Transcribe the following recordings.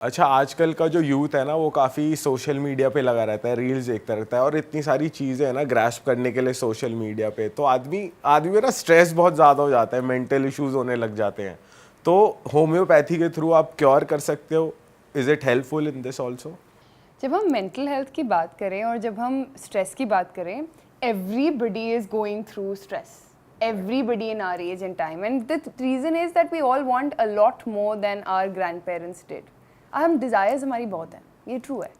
अच्छा, आजकल का जो यूथ है ना वो काफ़ी सोशल मीडिया पे लगा रहता है, रील्स देखता रहता है और इतनी सारी चीज़ें हैं ना ग्रैस्प करने के लिए सोशल मीडिया पे, तो आदमी आदमी में ना स्ट्रेस बहुत ज़्यादा हो जाता है, मेंटल इश्यूज होने लग जाते हैं। तो होम्योपैथी के थ्रू आप क्योर कर सकते हो? Is it helpful in this also? जब हम मेंटल हेल्थ की बात करें और जब हम स्ट्रेस की बात करें, everybody is going through stress, everybody in our age and time, and the reason is that we all want a lot more than our grandparents did. हम desires हमारी बहुत हैं, ये true है.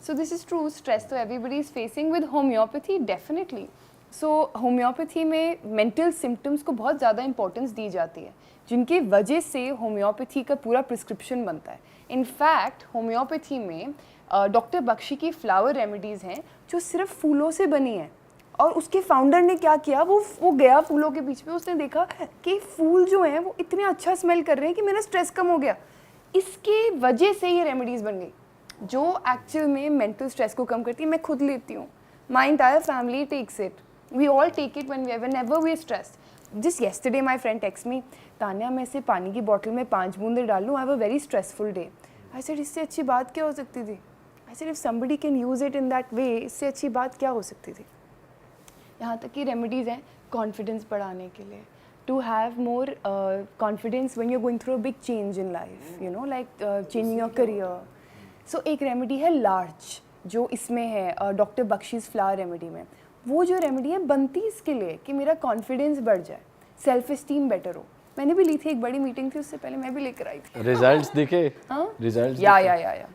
So this is true, stress तो everybody is facing. With homeopathy definitely. So homeopathy में mental symptoms को बहुत ज़्यादा importance दी जाती है, जिनकी वजह से homeopathy का पूरा prescription बनता है. In fact homeopathy में डॉक्टर बख्शी की फ्लावर रेमेडीज़ हैं जो सिर्फ फूलों से बनी हैं, और उसके फाउंडर ने क्या किया, वो गया फूलों के बीच में, उसने देखा कि फूल जो हैं वो इतने अच्छा स्मेल कर रहे हैं कि मेरा स्ट्रेस कम हो गया. इसके वजह से ये रेमेडीज़ बन गई जो एक्चुअल में मेंटल स्ट्रेस को कम करती है. मैं खुद लेती हूँ, my entire family takes it, we all take it whenever we are stressed. Just yesterday my friend text me, Tanya मैं इसे पानी की बॉटल में 5 बूंदे डाल लूँ, I have a very stressful day. I said इससे अच्छी बात क्या हो सकती थी? I said if somebody can use it in that way, इससे अच्छी बात क्या हो सकती थी? यहाँ तक कि रेमेडीज़ हैं कॉन्फिडेंस बढ़ाने के लिए, to have more confidence when you are going through a big change in life, you know, like changing your career. So एक रेमेडी है लार्ज जो इसमें है डॉक्टर बख्शीज़ फ्लावर रेमेडी में. वो जो रेमेडी है बनती इसके लिए कि मेरा कॉन्फिडेंस बढ़ जाए, सेल्फ इस्टीम बेटर हो. मैंने भी ली थी, एक बड़ी मीटिंग थी, उससे पहले मैं भी लेकर आई थी. रिजल्ट्स दिखे? हाँ, रिजल्ट्स या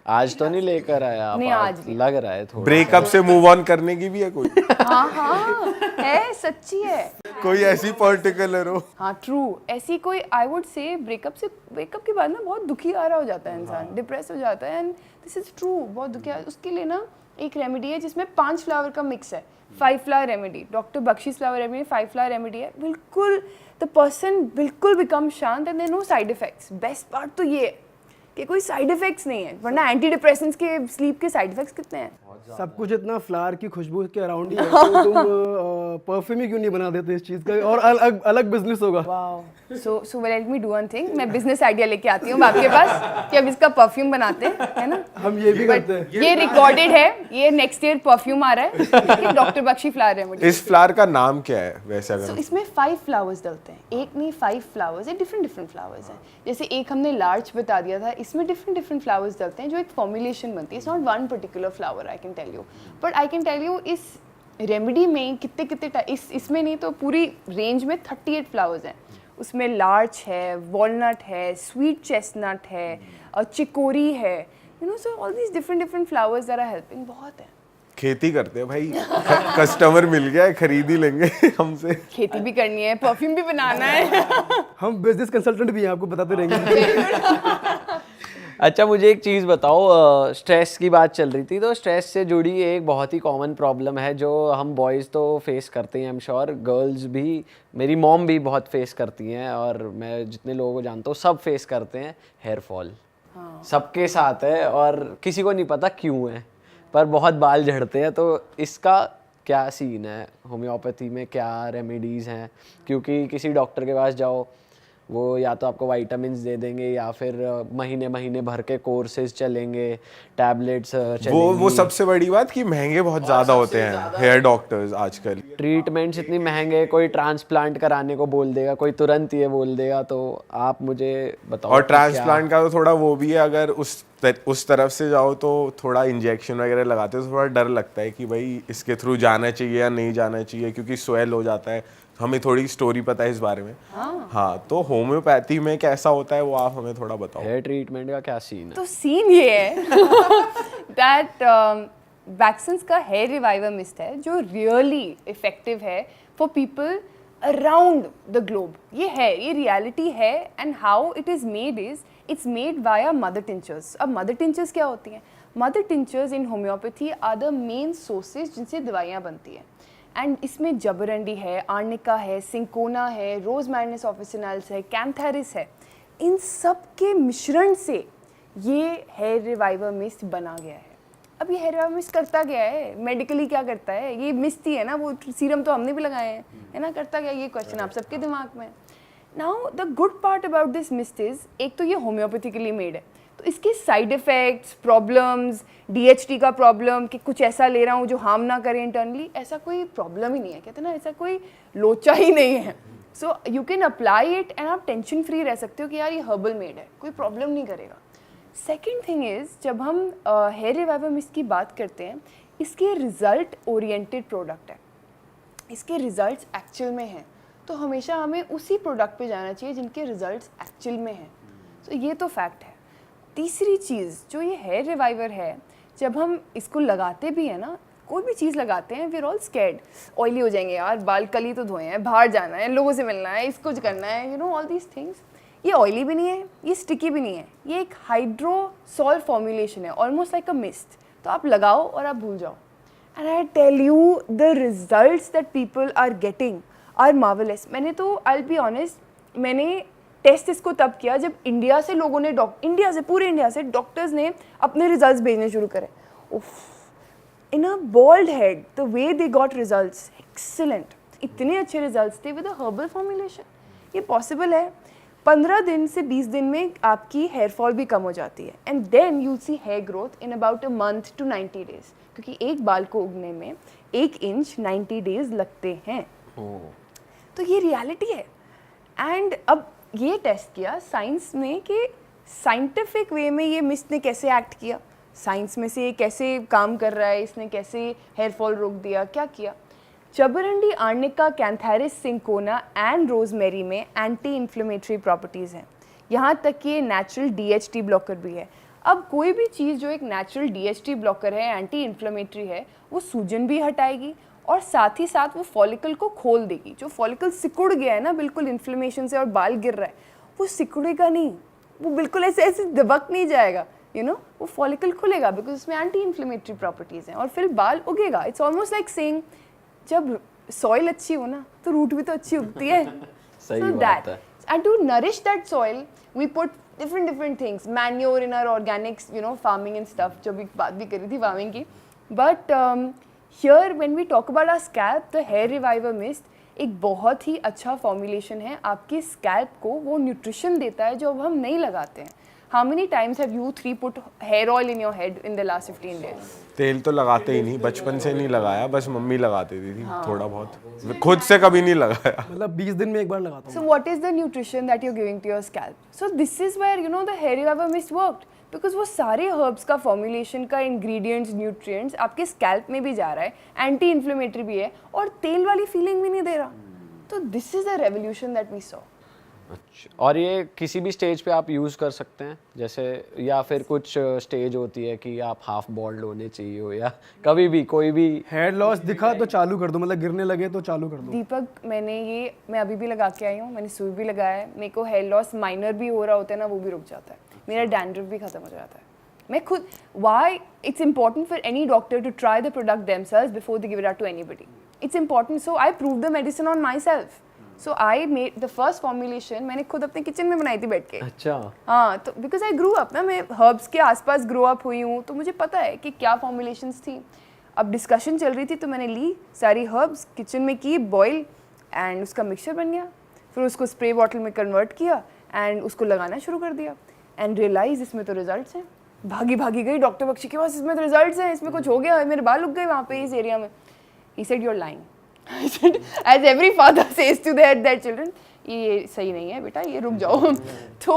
आज तो नहीं लेकर आया आप? नहीं, आज भी लग रहा है थोड़ा. ब्रेकअप से मूव ऑन करने की भी है कोई? हाँ है, सच्ची है. कोई ऐसी पर्टिकुलर हो? हाँ ट्रू, ऐसी कोई आई वुड से ब्रेकअप के बाद ना बहुत दुखी आ रहा हो जाता है इंसान, डिप्रेस हो जाता है, एंड दिस इज ट्रू, बहुत दुखी. उसके लिए ना एक रेमेडी है जिसमें 5 फ्लावर का मिक्स है, 5 flower remedy, doctor Bach's flower remedy 5 flower remedy है. बिल्कुल द पर्सन बिल्कुल बिकम शांत and there no side effects. Best part तो ये है कि कोई साइड इफेक्ट्स नहीं है, वरना एंटी डिप्रेसेंट्स के स्लीप के साइड इफेक्ट्स कितने हैं. सब कुछ इतना फ्लावर की खुशबू के अराउंड ही है, तो तुम परफ्यूम ही क्यों नहीं बना देते इस चीज़ का, और अलग अलग बिजनेस होगा. Wow. So let me do one thing, मैं बिजनेस आइडिया लेके आती हूँ आपके पास कि अब इसका परफ्यूम बनाते हैं, है ना. हम ये भी करते हैं. ये रिकॉर्डेड है, ये नेक्स्ट ईयर परफ्यूम आ रहा है डॉक्टर बख्शी फ्लावर रेमेडी. इस फ्लावर का नाम क्या है वैसे? So, अगर इसमें 5 फ्लावर्स डलते हैं, एक नहीं 5 फ्लावर्स है, डिफरेंट फ्लावर्स हैं. जैसे एक हमने लार्ज बता दिया था, इसमें डिफरेंट फ्लावर्स डलते हैं जो एक फॉर्मुलेशन बनती है. It's not one particular flower, I can tell you, but I can tell you इस रेमेडी में कितने इसमें नहीं तो पूरी रेंज में 38 फ्लावर्स हैं. उसमें लार्च है, वॉलनट है, स्वीट चेस्टनट है, और चिकोरी है, you know. So all these different flowers that are helping. बहुत है. खेती करते हैं भाई, कस्टमर मिल गया है, खरीद ही लेंगे हमसे. खेती भी करनी है, परफ्यूम भी बनाना है. हम बिजनेस कंसल्टेंट भी हैं, आपको बताते रहेंगे. अच्छा, मुझे एक चीज़ बताओ, स्ट्रेस की बात चल रही थी, तो स्ट्रेस से जुड़ी एक बहुत ही कॉमन प्रॉब्लम है जो हम बॉयज़ तो फेस करते हैं, आई एम श्योर गर्ल्स भी, मेरी मॉम भी बहुत फेस करती हैं, और मैं जितने लोगों को जानता हूँ सब फेस करते हैं. हेयर फॉल सबके साथ है और किसी को नहीं पता क्यों है, पर बहुत बाल झड़ते हैं. तो इसका क्या सीन है? होम्योपैथी में क्या रेमेडीज़ हैं? क्योंकि किसी डॉक्टर के पास जाओ, वो या तो आपको वाइटामिन्स दे देंगे या फिर महीने भर के कोर्सेज चलेंगे, टैबलेट्स चलेंगी. वो सबसे बड़ी बात कि महंगे बहुत ज़्यादा होते हैं हेयर डॉक्टर्स आजकल. ट्रीटमेंट्स इतनी महंगे, कोई ट्रांसप्लांट कराने को बोल देगा, कोई तुरंत ये बोल देगा. तो आप मुझे बताओ. और ट्रांसप्लांट का तो थोड़ा वो भी है, अगर उस तरफ से जाओ तो थोड़ा इंजेक्शन वगैरह लगाते हो तो थोड़ा डर लगता है कि भाई इसके थ्रू जाना चाहिए या नहीं जाना चाहिए, क्योंकि स्वेल हो जाता है. हमें थोड़ी स्टोरी पता है इस बारे में. हाँ, तो होम्योपैथी में कैसा होता है वो आप हमें थोड़ा बताओ. हेयर ट्रीटमेंट का क्या सीन है? तो सीन ये है दैट वैक्सन्स का हेयर रिवाइवर मिस्ट है जो रियली इफेक्टिव है for people around the globe. ये है, ये रियलिटी है. And how it is made is it's made via mother tinctures. अब मदर टिंचर्स क्या होती हैं? Mother tinctures in homeopathy are the main sources जिनसे दवाइयाँ बनती हैं. एंड इसमें जबरंडी है, आर्निका है, सिंकोना है, रोज मैरिनस ऑफिसिनाल्स है, कैंथेरिस है. इन सब के मिश्रण से ये हेयर रिवाइवर मिस्ट बना गया है. अब ये हेयर रिवाइवर मिस्ट करता क्या है मेडिकली? क्या करता है? ये मिस्ट ही है ना, वो सीरम तो हमने भी लगाए हैं, है ना. करता क्या? ये क्वेश्चन आप सबके दिमाग में. Now the good part about this mist is, एक तो ये होम्योपैथिकली मेड है, तो इसके साइड इफ़ेक्ट्स, प्रॉब्लम्स, DHT का प्रॉब्लम कि कुछ ऐसा ले रहा हूँ जो हार्म ना करे इंटरनली, ऐसा कोई प्रॉब्लम ही नहीं है, कहते हैं ना, ऐसा कोई लोचा ही नहीं है। So you can apply it and आप टेंशन फ्री रह सकते हो कि यार ये हर्बल मेड है, कोई प्रॉब्लम नहीं करेगा। सेकेंड थिंग इज़, जब हम हेयर रिवाइवर मिस्ट की बात करते हैं, इसके रिज़ल्ट ओरिएंटेड प्रोडक्ट है, इसके रिज़ल्ट्स एक्चुअल में हैं, तो हमेशा हमें उसी प्रोडक्ट पे जाना चाहिए जिनके रिज़ल्ट्स एक्चुअल में हैं। तो ये तो फैक्ट है। तीसरी चीज़, जो ये हेयर रिवाइवर है, जब हम इसको लगाते भी हैं ना, कोई भी चीज़ लगाते हैं, we are all scared, oily हो जाएंगे यार, बाल कल ही तो धोए हैं, बाहर जाना है, लोगों से मिलना है, इसको करना है, you know all these things. ये ऑयली भी नहीं है, ये स्टिकी भी नहीं है, ये एक हाइड्रोसॉल फॉर्मुलेशन है, ऑलमोस्ट लाइक अ मिस्ट। तो आप लगाओ और आप भूल जाओ। And I tell you, the results that people are getting are marvellous. मैंने तो, आई विल बी ऑनेस्ट, मैंने टेस्ट इसको तब किया जब इंडिया से लोगों ने, इंडिया से, पूरे इंडिया से डॉक्टर्स ने अपने रिजल्ट्स भेजने शुरू करे। उफ, in a bald head the way they got results, excellent, इतने अच्छे रिजल्ट्स थे विद अ हर्बल फॉर्मुलेशन। ये पॉसिबल है। 15 दिन से 20 दिन में आपकी हेयर फॉल भी कम हो जाती है, and then you see hair growth in about a month to 90 days, क्योंकि एक बाल को उगने में 1 इंच 90 डेज लगते हैं। तो ये रियलिटी है। एंड अब ये टेस्ट किया साइंस में कि साइंटिफिक वे में ये मिस्ट ने कैसे एक्ट किया, साइंस में से ये कैसे काम कर रहा है, इसने कैसे हेयर फॉल रोक दिया, क्या किया। Jaborandi arnica, cantharis cinchona and rosemary में एंटी इन्फ्लेमेटरी प्रॉपर्टीज़ हैं, यहाँ तक कि ये नेचुरल DHT ब्लॉकर भी है। अब कोई भी चीज़ जो एक नेचुरल DHT ब्लॉकर है, एंटी इन्फ्लेमेटरी है, वो सूजन भी हटाएगी और साथ ही साथ वो फॉलिकल को खोल देगी। जो फॉलिकल सिकुड़ गया है ना बिल्कुल इन्फ्लेमेशन से और बाल गिर रहा है, वो सिकुड़ेगा नहीं, वो बिल्कुल ऐसे ऐसे दबक नहीं जाएगा, यू नो, वो फॉलिकल खुलेगा बिकॉज उसमें एंटी इन्फ्लेमेटरी प्रॉपर्टीज़ हैं और फिर बाल उगेगा। इट्स ऑलमोस्ट लाइक सेइंग, जब सॉइल अच्छी हो ना तो रूट भी तो अच्छी उगती है। सही बात है। And to nourish that soil, we put different things, manure in our organics, you know, farming and stuff, जो भी बात भी करी थी farming की। But here when we talk about our scalp, the hair reviver mist एक बहुत ही अच्छा formulation है, आपकी scalp को वो nutrition देता है जो अब हम नहीं लगाते हैं। How many times have you 3 put hair oil in your head in the last 15 days? तेल तो लगाते ही नहीं, बचपन से नहीं लगाया, बस मम्मी लगाती थी थोड़ा बहुत, खुद से कभी नहीं लगाया। मतलब 20 दिन में एक बार लगाता हूँ। So what is the nutrition that you're giving to your scalp? So this is where, you know, the hair reviver mist worked, because वो सारे herbs का formulation का ingredients, nutrients आपके scalp में भी जा रहा है, anti inflammatory भी है और तेल वाली feeling भी नहीं दे रहा। तो this is a revolution that we saw. अच्छा, और ये किसी भी स्टेज पे आप यूज़ कर सकते हैं, जैसे, या फिर कुछ स्टेज होती है कि आप हाफ बॉल्ड होने चाहिए हो, या कभी भी कोई भी हेयर लॉस दिखा तो चालू कर दो, मतलब गिरने लगे तो चालू कर दो। दीपक, मैं अभी भी लगा के आई हूँ, मैंने सुई भी लगाया है, मेरे को हेयर लॉस माइनर भी हो रहा होता है ना, वो भी रुक जाता है, मेरा डैंड्रफ भी खत्म हो जाता है। मैं खुद, why it's important for any doctor to try the product themselves before they give it out to anybody. It's important, so I prove the medicine on myself. So I made the first formulation, मैंने खुद अपने kitchen में बनाई थी बैठ के। अच्छा। हाँ, तो बिकॉज आई ग्रू अप ना, मैं हर्ब्स के आसपास ग्रो अप हुई हूँ, तो मुझे पता है कि क्या फॉर्मुलेशंस थी। अब डिस्कशन चल रही थी तो मैंने ली सारी हर्ब्स, किचन में की बॉयल, एंड उसका मिक्सचर बन गया। फिर उसको स्प्रे बॉटल में कन्वर्ट किया एंड उसको लगाना शुरू कर दिया, एंड रियलाइज इसमें तो रिजल्ट्स हैं। भागी गई डॉक्टर बख्शी के पास, इसमें तो रिजल्ट्स हैं, इसमें कुछ हो गया, मेरे बाल उग गए वहाँ पे इस एरिया में। He said you are lying. I said, as every father says to their children, ये सही नहीं है बेटा, ये रुक जाओ। तो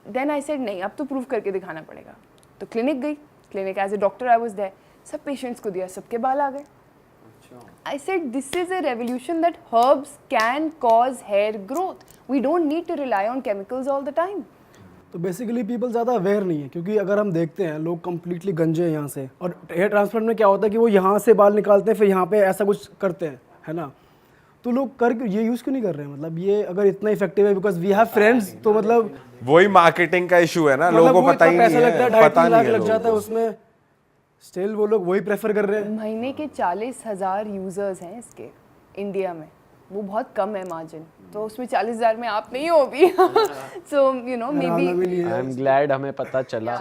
then I said नहीं, अब तो प्रूव करके दिखाना पड़ेगा। तो क्लिनिक गई, clinic as a doctor I was there, सब पेशेंट्स को दिया, सबके बाल आ गए। I said this is a revolution that herbs can cause hair growth. We don't need to rely on chemicals all the time. तो basically people ज़्यादा aware नहीं है, क्योंकि अगर हम देखते हैं लोग कम्प्लीटली गंजे हैं यहाँ से, और हेयर ट्रांसप्लांट में क्या होता है कि वो यहाँ से बाल निकालते हैं फिर यहाँ पे ऐसा कुछ करते हैं, है ना। तो लोग कर ये यूज़ क्यों नहीं कर रहे हैं, मतलब ये अगर इतना इफेक्टिव है, बिकॉज वी हैव फ्रेंड्स, तो मतलब वही मार्केटिंग का इशू है ना, मतलब लोगों को वो पता ही इतना नहीं पैसा लगता है, है, पता 2.5 लाख नहीं है लग जाता है लोगों उसमें, स्टिल वो लोग वही प्रेफर कर रहे हैं। महीने के 40,000 यूजर्स हैं इसके इंडिया में, वो बहुत कम है मार्जिन, तो उसमें 40,000 में आप नहीं हो भी। So you know maybe I am glad हमें पता चला।